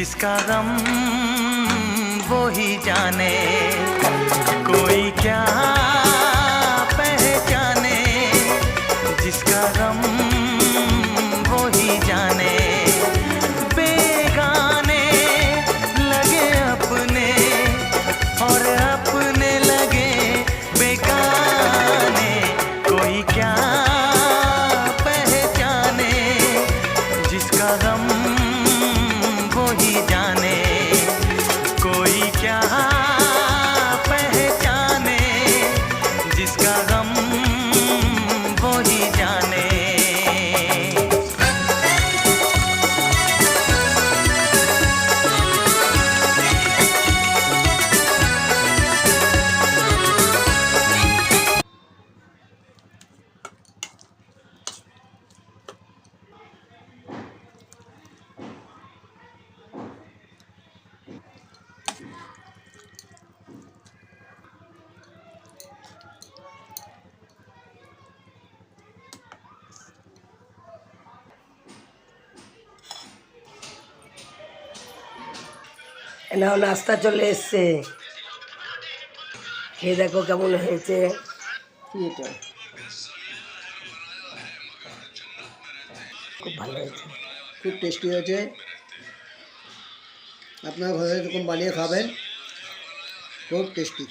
जिसका गम वो ही जाने, कोई क्या पहचाने, जिसका गम वो ही जाने। बेगाने लगे अपने और अपने लगे बेगाने, कोई क्या पहचाने, जिसका गम वो ही जाने, कोई क्या पहचाने, जिसका गम वो ही जाने। নাও নাস্তা চলে এসছে, খেয়ে দেখো কেমন হয়েছে। এটা খুব ভালো হয়েছে, খুব টেস্টি হয়েছে। আপনারা ঘরে এরকম বানিয়ে খাবেন, খুব টেস্টি।